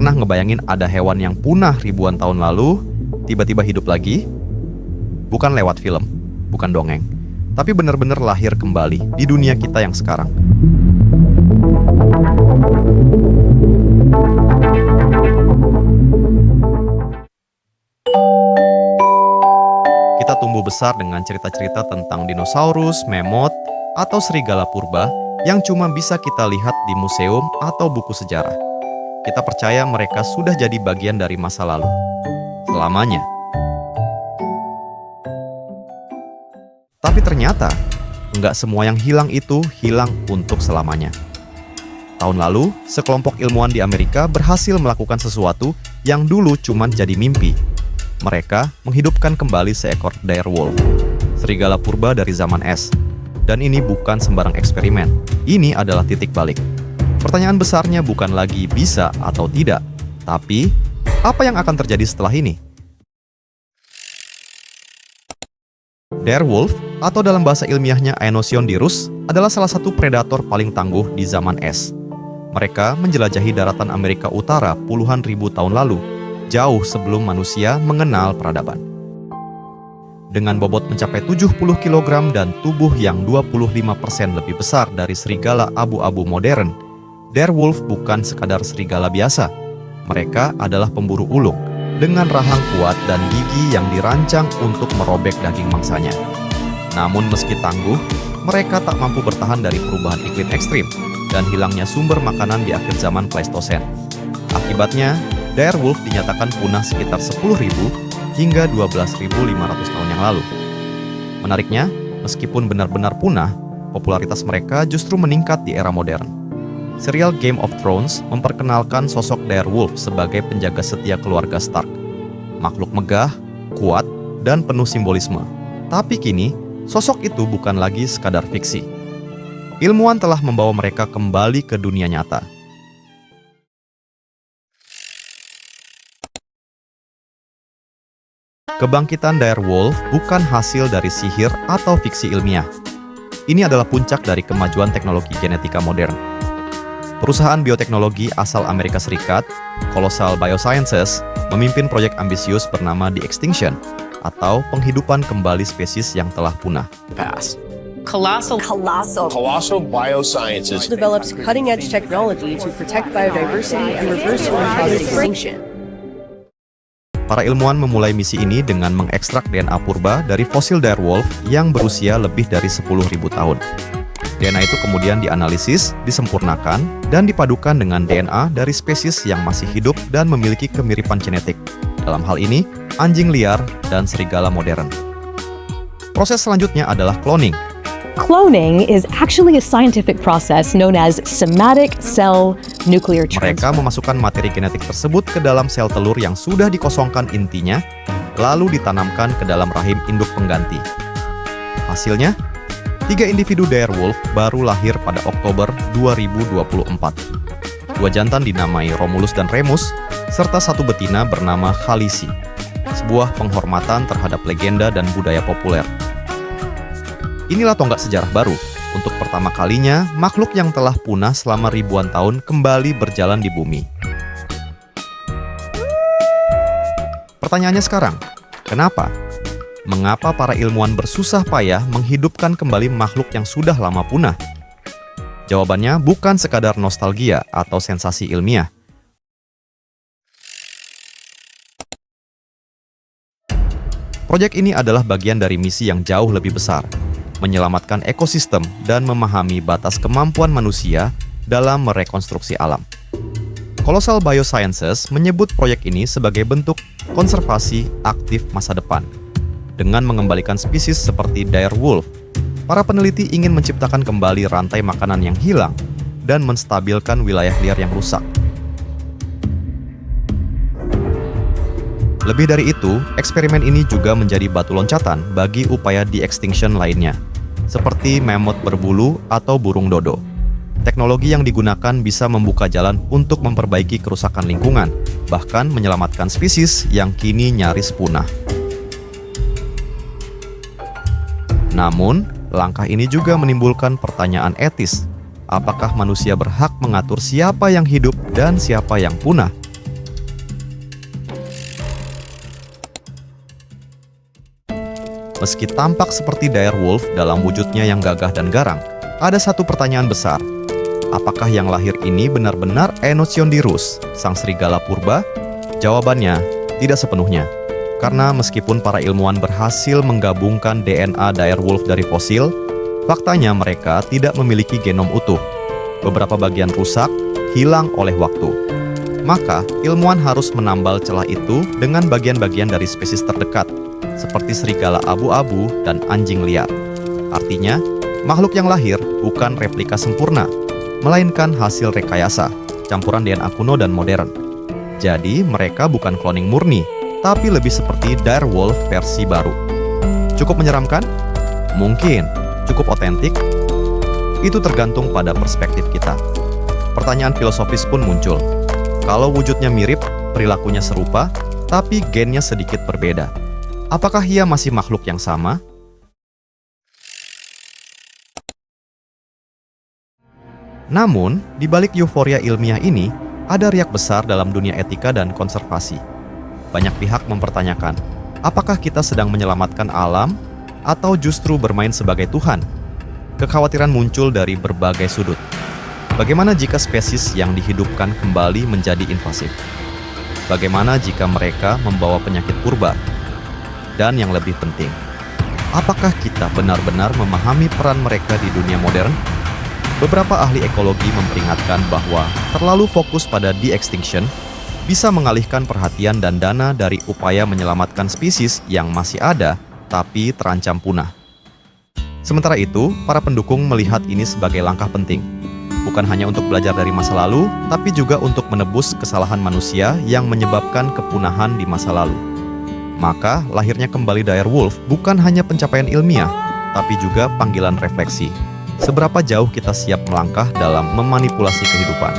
Pernah ngebayangin ada hewan yang punah ribuan tahun lalu, tiba-tiba hidup lagi? Bukan lewat film, bukan dongeng, tapi benar-benar lahir kembali di dunia kita yang sekarang. Kita tumbuh besar dengan cerita-cerita tentang dinosaurus, mammoth, atau serigala purba yang cuma bisa kita lihat di museum atau buku sejarah. Kita percaya mereka sudah jadi bagian dari masa lalu. Selamanya. Tapi ternyata, nggak semua yang hilang itu hilang untuk selamanya. Tahun lalu, sekelompok ilmuwan di Amerika berhasil melakukan sesuatu yang dulu cuma jadi mimpi. Mereka menghidupkan kembali seekor direwolf, serigala purba dari zaman es. Dan ini bukan sembarang eksperimen. Ini adalah titik balik. Pertanyaan besarnya bukan lagi bisa atau tidak, tapi apa yang akan terjadi setelah ini? Direwolf, atau dalam bahasa ilmiahnya Aenosiondyrus, adalah salah satu predator paling tangguh di zaman es. Mereka menjelajahi daratan Amerika Utara puluhan ribu tahun lalu, jauh sebelum manusia mengenal peradaban. Dengan bobot mencapai 70 kg dan tubuh yang 25% lebih besar dari serigala abu-abu modern, direwolf bukan sekadar serigala biasa. Mereka adalah pemburu ulung dengan rahang kuat dan gigi yang dirancang untuk merobek daging mangsanya. Namun meski tangguh, mereka tak mampu bertahan dari perubahan iklim ekstrim dan hilangnya sumber makanan di akhir zaman Pleistosen. Akibatnya, direwolf dinyatakan punah sekitar 10.000 hingga 12.500 tahun yang lalu. Menariknya, meskipun benar-benar punah, popularitas mereka justru meningkat di era modern. Serial Game of Thrones memperkenalkan sosok direwolf sebagai penjaga setia keluarga Stark. Makhluk megah, kuat, dan penuh simbolisme. Tapi kini, sosok itu bukan lagi sekadar fiksi. Ilmuwan telah membawa mereka kembali ke dunia nyata. Kebangkitan direwolf bukan hasil dari sihir atau fiksi ilmiah. Ini adalah puncak dari kemajuan teknologi genetika modern. Perusahaan bioteknologi asal Amerika Serikat, Colossal Biosciences, memimpin proyek ambisius bernama The Extinction, atau penghidupan kembali spesies yang telah punah. Colossal Biosciences develops cutting-edge technology to protect biodiversity and reverse human caused extinction. Para ilmuwan memulai misi ini dengan mengekstrak DNA purba dari fosil direwolf yang berusia lebih dari 10.000 tahun. DNA itu kemudian dianalisis, disempurnakan, dan dipadukan dengan DNA dari spesies yang masih hidup dan memiliki kemiripan genetik. Dalam hal ini, anjing liar dan serigala modern. Proses selanjutnya adalah cloning. Cloning is actually a scientific process known as somatic cell nuclear Mereka transfer. memasukkan materi genetik tersebut ke dalam sel telur yang sudah dikosongkan intinya, lalu ditanamkan ke dalam rahim induk pengganti. Hasilnya, 3 individu direwolf baru lahir pada Oktober 2024. 2 jantan dinamai Romulus dan Remus, serta 1 betina bernama Khaleesi, sebuah penghormatan terhadap legenda dan budaya populer. Inilah tonggak sejarah baru. Untuk pertama kalinya, makhluk yang telah punah selama ribuan tahun kembali berjalan di bumi. Pertanyaannya sekarang, kenapa? Mengapa para ilmuwan bersusah payah menghidupkan kembali makhluk yang sudah lama punah? Jawabannya bukan sekadar nostalgia atau sensasi ilmiah. Proyek ini adalah bagian dari misi yang jauh lebih besar, menyelamatkan ekosistem dan memahami batas kemampuan manusia dalam merekonstruksi alam. Colossal Biosciences menyebut proyek ini sebagai bentuk konservasi aktif masa depan. Dengan mengembalikan spesies seperti direwolf, para peneliti ingin menciptakan kembali rantai makanan yang hilang dan menstabilkan wilayah liar yang rusak. Lebih dari itu, eksperimen ini juga menjadi batu loncatan bagi upaya de-extinction lainnya, seperti mammoth berbulu atau burung dodo. Teknologi yang digunakan bisa membuka jalan untuk memperbaiki kerusakan lingkungan, bahkan menyelamatkan spesies yang kini nyaris punah. Namun, langkah ini juga menimbulkan pertanyaan etis. Apakah manusia berhak mengatur siapa yang hidup dan siapa yang punah? Meski tampak seperti direwolf dalam wujudnya yang gagah dan garang, ada satu pertanyaan besar. Apakah yang lahir ini benar-benar Enosiondirus, sang serigala purba? Jawabannya, tidak sepenuhnya. Karena meskipun para ilmuwan berhasil menggabungkan DNA direwolf dari fosil, faktanya mereka tidak memiliki genom utuh. Beberapa bagian rusak, hilang oleh waktu. Maka, ilmuwan harus menambal celah itu dengan bagian-bagian dari spesies terdekat, seperti serigala abu-abu dan anjing liar. Artinya, makhluk yang lahir bukan replika sempurna, melainkan hasil rekayasa, campuran DNA kuno dan modern. Jadi, mereka bukan cloning murni, tapi lebih seperti direwolf versi baru. Cukup menyeramkan? Mungkin. Cukup otentik? Itu tergantung pada perspektif kita. Pertanyaan filosofis pun muncul. Kalau wujudnya mirip, perilakunya serupa, tapi gennya sedikit berbeda, apakah ia masih makhluk yang sama? Namun, di balik euforia ilmiah ini, ada riak besar dalam dunia etika dan konservasi. Banyak pihak mempertanyakan, apakah kita sedang menyelamatkan alam atau justru bermain sebagai Tuhan? Kekhawatiran muncul dari berbagai sudut. Bagaimana jika spesies yang dihidupkan kembali menjadi invasif? Bagaimana jika mereka membawa penyakit purba? Dan yang lebih penting, apakah kita benar-benar memahami peran mereka di dunia modern? Beberapa ahli ekologi memperingatkan bahwa terlalu fokus pada de-extinction bisa mengalihkan perhatian dan dana dari upaya menyelamatkan spesies yang masih ada tapi terancam punah. Sementara itu, para pendukung melihat ini sebagai langkah penting. Bukan hanya untuk belajar dari masa lalu, tapi juga untuk menebus kesalahan manusia yang menyebabkan kepunahan di masa lalu. Maka, lahirnya kembali direwolf bukan hanya pencapaian ilmiah, tapi juga panggilan refleksi. Seberapa jauh kita siap melangkah dalam memanipulasi kehidupan?